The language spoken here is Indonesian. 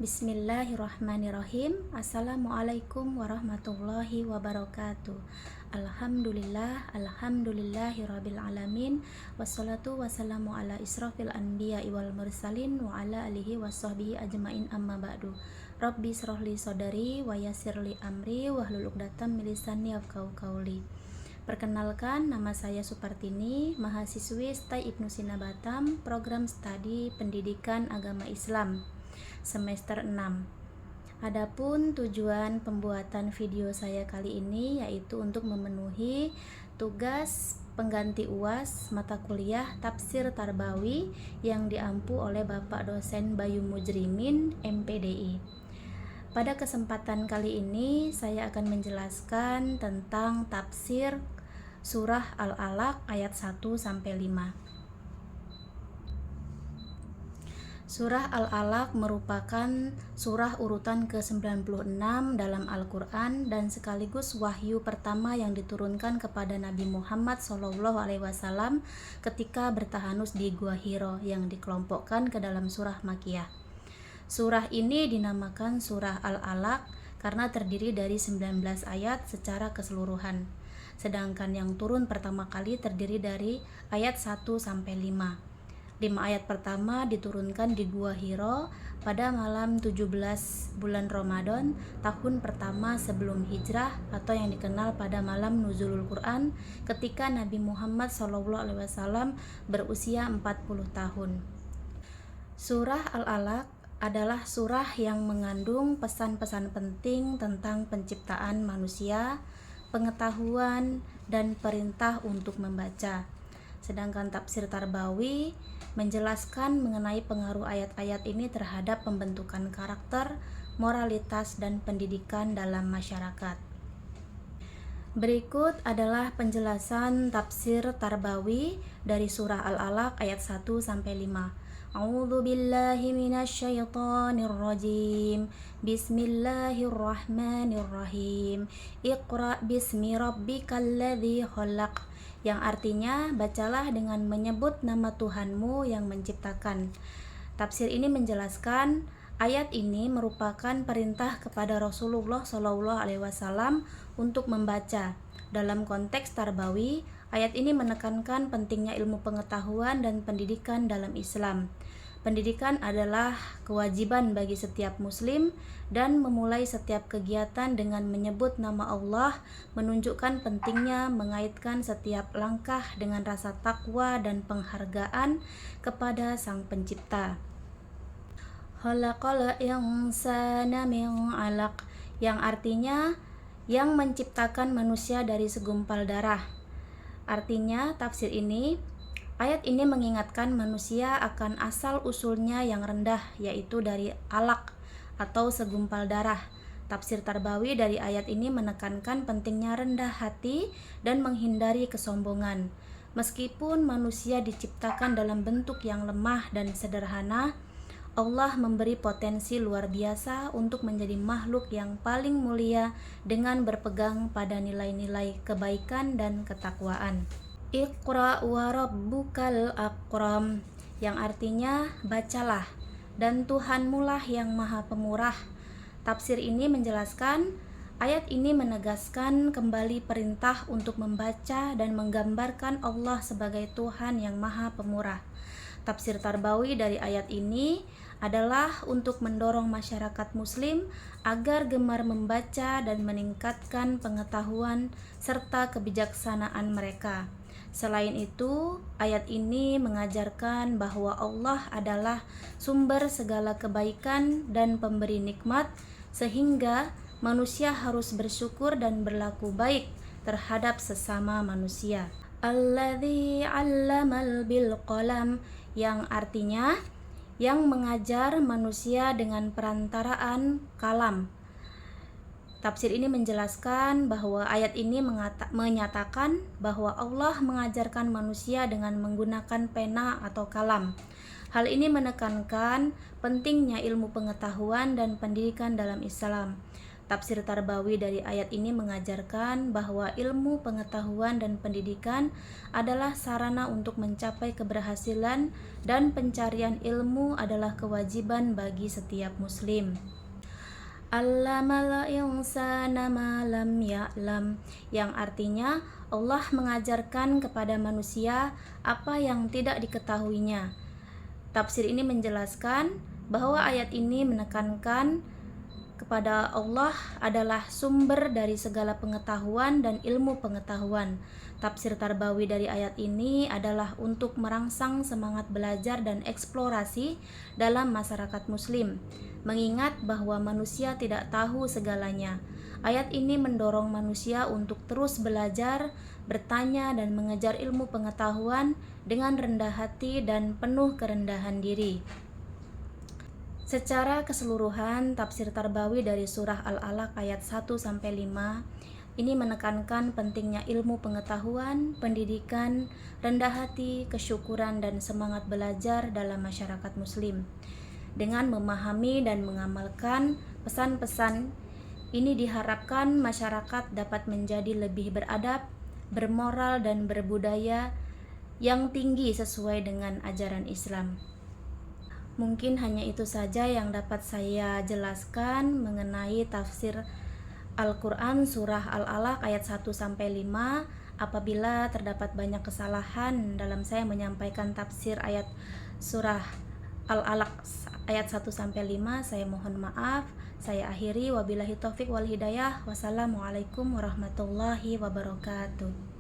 Bismillahirrahmanirrahim. Assalamualaikum warahmatullahi wabarakatuh. Alhamdulillahirabbil alamin. Wassalatu wassalamu ala israfil anbiya wal mursalin wa ala alihi washabbihi ajmain amma ba'du. Rabbi shrahli sadari wa yassirli amri wahlul 'uqdatam min lisani yafqahu qawli. Perkenalkan, nama saya Supartini, mahasiswi STAI Ibnu Sina Batam, program studi Pendidikan Agama Islam semester 6. Adapun tujuan pembuatan video saya kali ini yaitu untuk memenuhi tugas pengganti UAS mata kuliah Tafsir Tarbawi yang diampu oleh Bapak dosen Bayu Mujrimin, MPDI. Pada kesempatan kali ini saya akan menjelaskan tentang tafsir surah Al-Alaq ayat 1 sampai 5. Surah Al-Alaq merupakan surah urutan ke-96 dalam Al-Quran dan sekaligus wahyu pertama yang diturunkan kepada Nabi Muhammad SAW ketika bertahanus di Gua Hiro yang dikelompokkan ke dalam surah Makkiyah. Surah ini dinamakan surah Al-Alaq karena terdiri dari 19 ayat secara keseluruhan, sedangkan yang turun pertama kali terdiri dari ayat 1 sampai 5. 5 ayat pertama diturunkan di Gua Hiro pada malam 17 bulan Ramadan tahun pertama sebelum hijrah atau yang dikenal pada malam nuzulul Quran ketika Nabi Muhammad SAW berusia 40 tahun. Surah Al-Alaq adalah surah yang mengandung pesan-pesan penting tentang penciptaan manusia, pengetahuan, dan perintah untuk membaca. Sedangkan tafsir Tarbawi menjelaskan mengenai pengaruh ayat-ayat ini terhadap pembentukan karakter, moralitas, dan pendidikan dalam masyarakat. Berikut adalah penjelasan tafsir Tarbawi dari surah Al-Alaq ayat 1 sampai 5. A'udzu billahi minasyaitonir rajim. Bismillahirrahmanirrahim. Iqra bismi rabbikal ladzi khalaq. Yang artinya, bacalah dengan menyebut nama Tuhanmu yang menciptakan. Tafsir ini menjelaskan ayat ini merupakan perintah kepada Rasulullah SAW untuk membaca. Dalam konteks Tarbawi, ayat ini menekankan pentingnya ilmu pengetahuan dan pendidikan dalam Islam. Pendidikan adalah kewajiban bagi setiap muslim dan memulai setiap kegiatan dengan menyebut nama Allah menunjukkan pentingnya mengaitkan setiap langkah dengan rasa takwa dan penghargaan kepada Sang Pencipta. Khalaqal insana min 'alaq, yang artinya yang menciptakan manusia dari segumpal darah. Artinya tafsir ini, ayat ini mengingatkan manusia akan asal-usulnya yang rendah, yaitu dari alaq atau segumpal darah. Tafsir Tarbawi dari ayat ini menekankan pentingnya rendah hati dan menghindari kesombongan. Meskipun manusia diciptakan dalam bentuk yang lemah dan sederhana, Allah memberi potensi luar biasa untuk menjadi makhluk yang paling mulia dengan berpegang pada nilai-nilai kebaikan dan ketakwaan. Iqra wa rabbukal akram, yang artinya bacalah dan Tuhanmu lah yang maha pemurah. Tafsir ini menjelaskan ayat ini menegaskan kembali perintah untuk membaca dan menggambarkan Allah sebagai Tuhan yang maha pemurah. Tafsir Tarbawi dari ayat ini adalah untuk mendorong masyarakat muslim agar gemar membaca dan meningkatkan pengetahuan serta kebijaksanaan mereka. Selain itu, ayat ini mengajarkan bahwa Allah adalah sumber segala kebaikan dan pemberi nikmat, sehingga manusia harus bersyukur dan berlaku baik terhadap sesama manusia. Alladzi 'allamal bil qalam, yang artinya yang mengajar manusia dengan perantaraan kalam. Tafsir ini menjelaskan bahwa ayat ini menyatakan bahwa Allah mengajarkan manusia dengan menggunakan pena atau kalam. Hal ini menekankan pentingnya ilmu pengetahuan dan pendidikan dalam Islam. Tafsir Tarbawi dari ayat ini mengajarkan bahwa ilmu pengetahuan dan pendidikan adalah sarana untuk mencapai keberhasilan, dan pencarian ilmu adalah kewajiban bagi setiap muslim. Allamal insana ma lam ya'lam, yang artinya Allah mengajarkan kepada manusia apa yang tidak diketahuinya. Tafsir ini menjelaskan bahwa ayat ini menekankan kepada Allah adalah sumber dari segala pengetahuan dan ilmu pengetahuan. Tafsir Tarbawi dari ayat ini adalah untuk merangsang semangat belajar dan eksplorasi dalam masyarakat muslim, mengingat bahwa manusia tidak tahu segalanya. Ayat ini mendorong manusia untuk terus belajar, bertanya, dan mengejar ilmu pengetahuan dengan rendah hati dan penuh kerendahan diri. Secara keseluruhan, tafsir Tarbawi dari surah Al-Alaq ayat 1-5 ini menekankan pentingnya ilmu pengetahuan, pendidikan, rendah hati, kesyukuran, dan semangat belajar dalam masyarakat muslim. Dengan memahami dan mengamalkan pesan-pesan ini, diharapkan masyarakat dapat menjadi lebih beradab, bermoral, dan berbudaya yang tinggi sesuai dengan ajaran Islam. Mungkin hanya itu saja yang dapat saya jelaskan mengenai tafsir Al-Quran surah Al-Alaq ayat 1-5. Apabila terdapat banyak kesalahan dalam saya menyampaikan tafsir ayat surah Al-Alaq ayat 1-5, saya mohon maaf. Saya akhiri, wabillahi taufik wal hidayah. Wassalamualaikum warahmatullahi wabarakatuh.